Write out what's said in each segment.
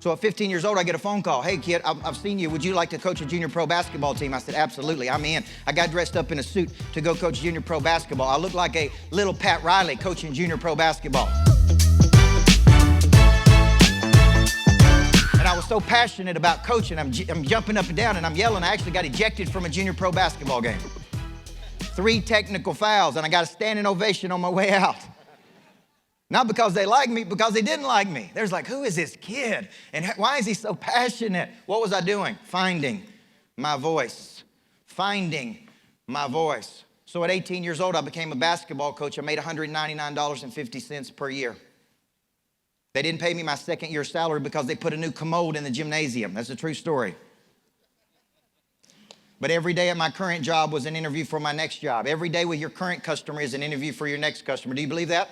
So at 15 years old, I get a phone call. Hey, kid, I've seen you. Would you like to coach a junior pro basketball team? I said, absolutely, I'm in. I got dressed up in a suit to go coach junior pro basketball. I looked like a little Pat Riley coaching junior pro basketball. And I was so passionate about coaching, I'm jumping up and down and I'm yelling. I actually got ejected from a junior pro basketball game. 3 technical fouls, and I got a standing ovation on my way out. Not because they liked me, because they didn't like me. There's like, who is this kid? And why is he so passionate? What was I doing? Finding my voice. Finding my voice. So at 18 years old, I became a basketball coach. I made $199.50 per year. They didn't pay me my second year salary because they put a new commode in the gymnasium. That's a true story. But every day at my current job was an interview for my next job. Every day with your current customer is an interview for your next customer. Do you believe that?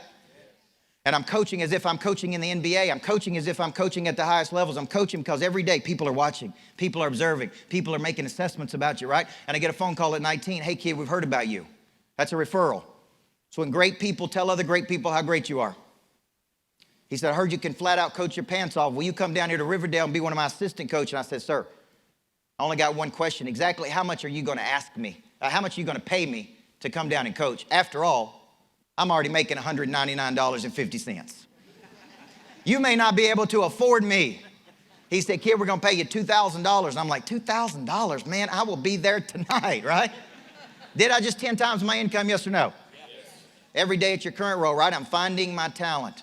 And I'm coaching as if I'm coaching in the NBA. I'm coaching as if I'm coaching at the highest levels. I'm coaching because every day people are watching. People are observing. People are making assessments about you, right? And I get a phone call at 19. Hey, kid, we've heard about you. That's a referral. So when great people tell other great people how great you are. He said, I heard you can flat out coach your pants off. Will you come down here to Riverdale and be one of my assistant coaches? And I said, sir, I only got one question. Exactly how much are you going to ask me? How much are you going to pay me to come down and coach? After all, I'm already making $199.50. You may not be able to afford me. He said, kid, we're going to pay you $2,000. And I'm like, $2,000? Man, I will be there tonight, right? Did I just 10 times my income, yes or no? Yes. Every day at your current role, right? I'm finding my talent.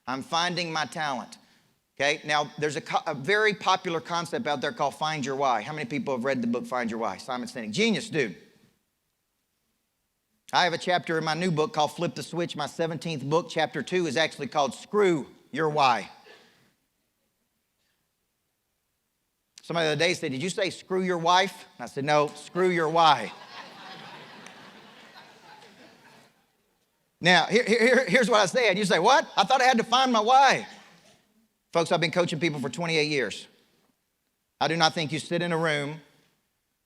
I'm finding my talent. Okay, now there's a very popular concept out there called Find Your Why. How many people have read the book Find Your Why? Simon Sinek. Genius dude. I have a chapter in my new book called Flip the Switch. My 17th book, chapter 2, is actually called Screw Your Why. Somebody the other day said, did you say screw your wife? And I said, no, screw your why. Now, here's what I said. You say, what? I thought I had to find my why. Folks, I've been coaching people for 28 years. I do not think you sit in a room,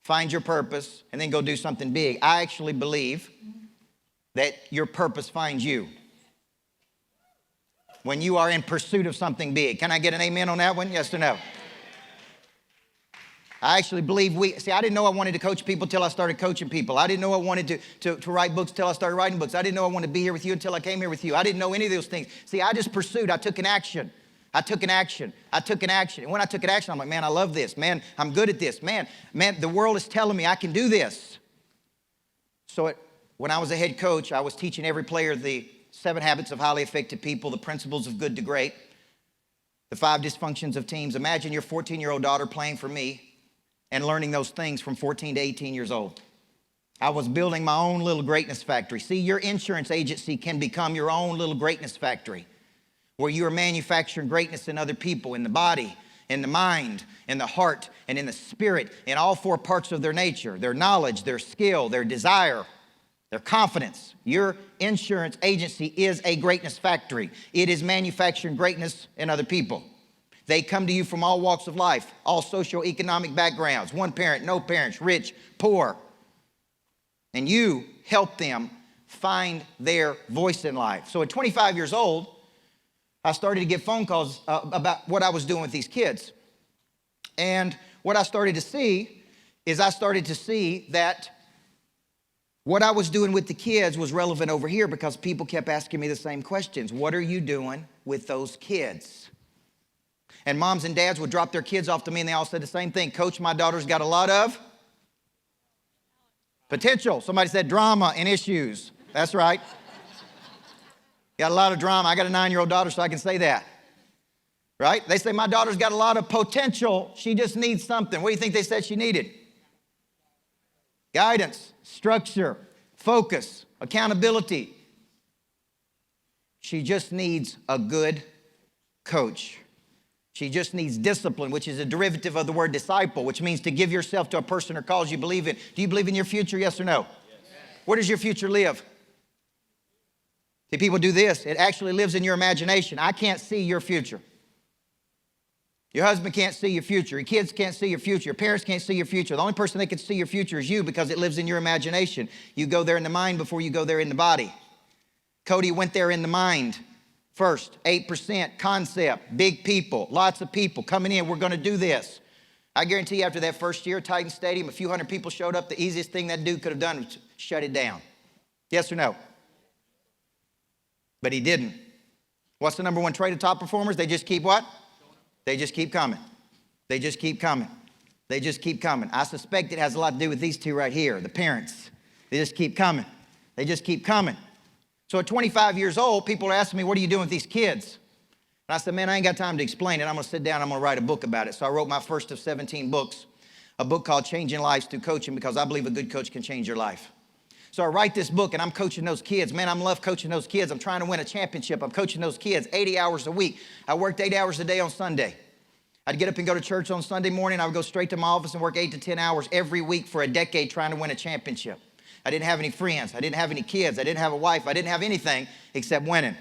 find your purpose, and then go do something big. I actually believe that your purpose finds you when you are in pursuit of something big. Can I get an amen on that one? Yes or no? I actually believe I didn't know I wanted to coach people till I started coaching people. I didn't know I wanted to write books till I started writing books. I didn't know I wanted to be here with you until I came here with you. I didn't know any of those things. See, I just pursued. I took an action. I took an action. And when I took an action, I'm like, man, I love this. Man, I'm good at this. Man, the world is telling me I can do this. So when I was a head coach, I was teaching every player the 7 habits of highly effective people, the principles of good to great, the 5 dysfunctions of teams. Imagine your 14-year-old daughter playing for me and learning those things from 14 to 18 years old. I was building my own little greatness factory. See, your insurance agency can become your own little greatness factory, where you are manufacturing greatness in other people, in the body, in the mind, in the heart, and in the spirit, in all 4 parts of their nature, their knowledge, their skill, their desire, their confidence. Your insurance agency is a greatness factory. It is manufacturing greatness in other people. They come to you from all walks of life, all socioeconomic backgrounds, one parent, no parents, rich, poor. And you help them find their voice in life. So at 25 years old, I started to get phone calls about what I was doing with these kids. And what I started to see is that what I was doing with the kids was relevant over here because people kept asking me the same questions. What are you doing with those kids? And moms and dads would drop their kids off to me and they all said the same thing. Coach, my daughter's got a lot of potential. Somebody said drama and issues. That's right. Got a lot of drama. I got a 9-year-old daughter, so I can say that. Right? They say my daughter's got a lot of potential. She just needs something. What do you think they said she needed? Guidance, structure, focus, accountability. She just needs a good coach. She just needs discipline, which is a derivative of the word disciple, which means to give yourself to a person or cause you believe in. Do you believe in your future, yes or no? Yes. Where does your future live? See, people do this. It actually lives in your imagination. I can't see your future. Your husband can't see your future. Your kids can't see your future. Your parents can't see your future. The only person that can see your future is you because it lives in your imagination. You go there in the mind before you go there in the body. Cody went there in the mind. First, 8%, concept, big people, lots of people coming in. We're going to do this. I guarantee you after that first year, Titan Stadium, a few hundred people showed up. The easiest thing that dude could have done was shut it down. Yes or no? But he didn't. What's the number one trait of top performers? They just keep what? They just keep coming. They just keep coming. They just keep coming. I suspect it has a lot to do with these two right here, the parents. They just keep coming. They just keep coming. So at 25 years old, people are asking me, what are you doing with these kids? And I said, man, I ain't got time to explain it. I'm going to sit down. I'm going to write a book about it. So I wrote my first of 17 books, a book called Changing Lives Through Coaching, because I believe a good coach can change your life. So I write this book, and I'm coaching those kids. Man, I love coaching those kids. I'm trying to win a championship. I'm coaching those kids 80 hours a week. I worked 8 hours a day on Sunday. I'd get up and go to church on Sunday morning. I would go straight to my office and work 8 to 10 hours every week for a decade trying to win a championship. I didn't have any friends. I didn't have any kids. I didn't have a wife. I didn't have anything except winning.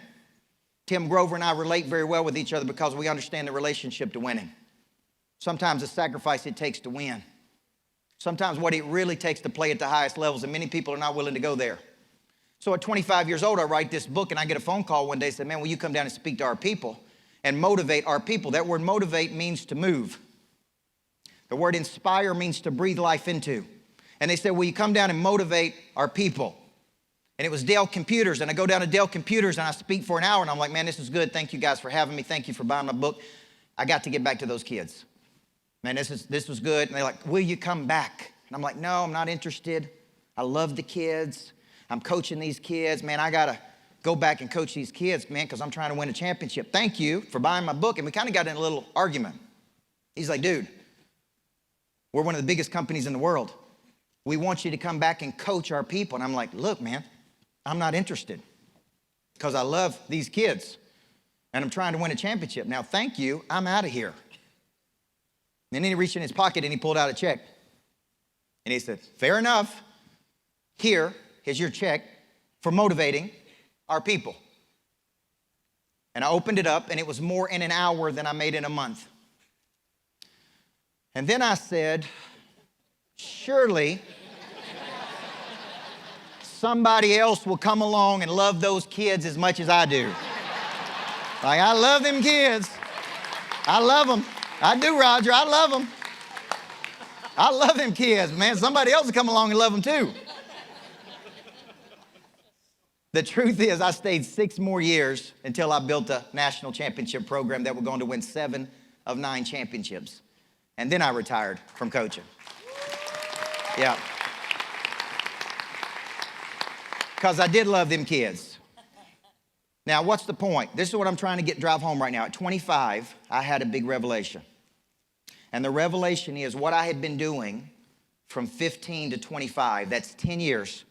Tim Grover and I relate very well with each other because we understand the relationship to winning. Sometimes the sacrifice it takes to win. Sometimes what it really takes to play at the highest levels, and many people are not willing to go there. So at 25 years old, I write this book, and I get a phone call one day and say, man, will you come down and speak to our people and motivate our people? That word motivate means to move. The word inspire means to breathe life into. And they said, will you come down and motivate our people? And it was Dell Computers, and I go down to Dell Computers, and I speak for an hour, and I'm like, man, this is good. Thank you guys for having me. Thank you for buying my book. I got to get back to those kids. Man, this was good. And they're like, will you come back? And I'm like, no, I'm not interested. I love the kids. I'm coaching these kids. Man, I got to go back and coach these kids, man, because I'm trying to win a championship. Thank you for buying my book. And we kind of got in a little argument. He's like, dude, we're one of the biggest companies in the world. We want you to come back and coach our people. And I'm like, look, man, I'm not interested because I love these kids and I'm trying to win a championship. Now, thank you. I'm out of here. And then he reached in his pocket and he pulled out a check. And he said, fair enough. Here is your check for motivating our people. And I opened it up, and it was more in an hour than I made in a month. And then I said, surely somebody else will come along and love those kids as much as I do. Like, I love them kids. I love them. I do, Roger. I love them. I love them kids, man. Somebody else will come along and love them too. The truth is, I stayed 6 more years until I built a national championship program that we're going to win 7 of 9 championships. And then I retired from coaching. Yeah. Because I did love them kids. Now, what's the point? This is what I'm trying to drive home right now. At 25, I had a big revelation. And the revelation is what I had been doing from 15 to 25, that's 10 years.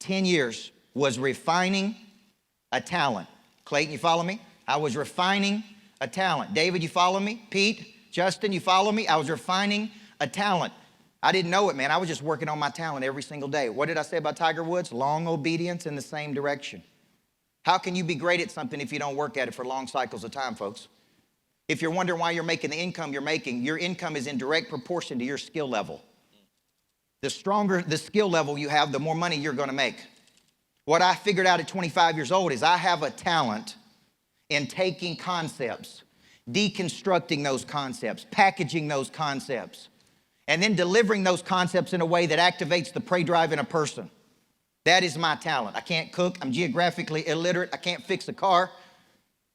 10 years was refining a talent. Clayton, you follow me? I was refining a talent. David, you follow me? Pete, Justin, you follow me? I was refining a talent. I didn't know it, man. I was just working on my talent every single day. What did I say about Tiger Woods? Long obedience in the same direction. How can you be great at something if you don't work at it for long cycles of time, folks? If you're wondering why you're making the income you're making, your income is in direct proportion to your skill level. The stronger the skill level you have, the more money you're going to make. What I figured out at 25 years old is I have a talent in taking concepts, deconstructing those concepts, packaging those concepts, and then delivering those concepts in a way that activates the prey drive in a person. That is my talent. I can't cook. I'm geographically illiterate. I can't fix a car.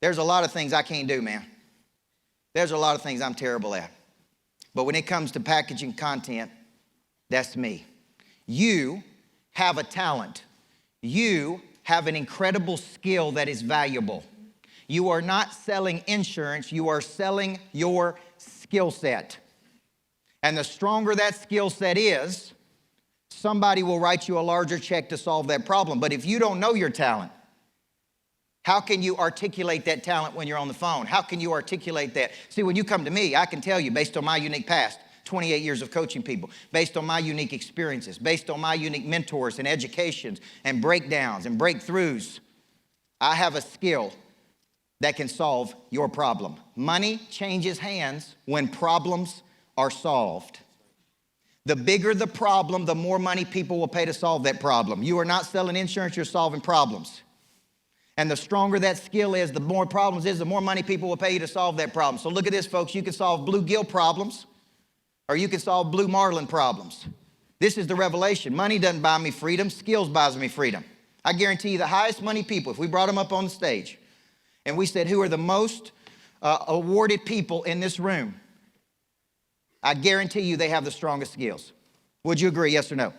There's a lot of things I can't do, man. There's a lot of things I'm terrible at. But when it comes to packaging content, that's me. You have a talent. You have an incredible skill that is valuable. You are not selling insurance. You are selling your skill set. And the stronger that skill set is, somebody will write you a larger check to solve that problem. But if you don't know your talent, how can you articulate that talent when you're on the phone? How can you articulate that? See, when you come to me, I can tell you based on my unique past, 28 years of coaching people, based on my unique experiences, based on my unique mentors and educations and breakdowns and breakthroughs, I have a skill that can solve your problem. Money changes hands when problems are solved. The bigger the problem, the more money people will pay to solve that problem. You are not selling insurance, you're solving problems. And the stronger that skill is, the more problems is, the more money people will pay you to solve that problem. So look at this, folks. You can solve bluegill problems, or you can solve blue marlin problems. This is the revelation. Money doesn't buy me freedom. Skills buys me freedom. I guarantee you the highest money people, if we brought them up on the stage and we said, who are the most awarded people in this room? I guarantee you they have the strongest skills. Would you agree, yes or no?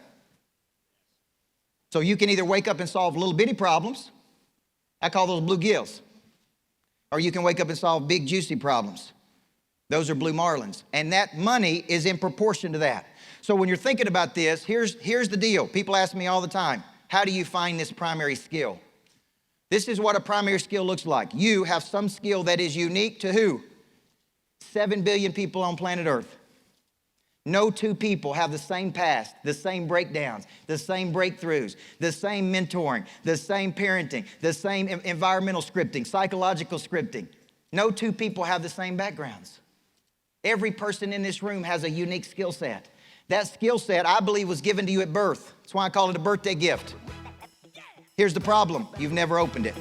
So you can either wake up and solve little bitty problems. I call those bluegills. Or you can wake up and solve big juicy problems. Those are blue marlins. And that money is in proportion to that. So when you're thinking about this, here's the deal. People ask me all the time, how do you find this primary skill? This is what a primary skill looks like. You have some skill that is unique to who? 7 billion people on planet Earth. No two people have the same past, the same breakdowns, the same breakthroughs, the same mentoring, the same parenting, the same environmental scripting, psychological scripting. No two people have the same backgrounds. Every person in this room has a unique skill set. That skill set, I believe, was given to you at birth. That's why I call it a birthday gift. Here's the problem. You've never opened it.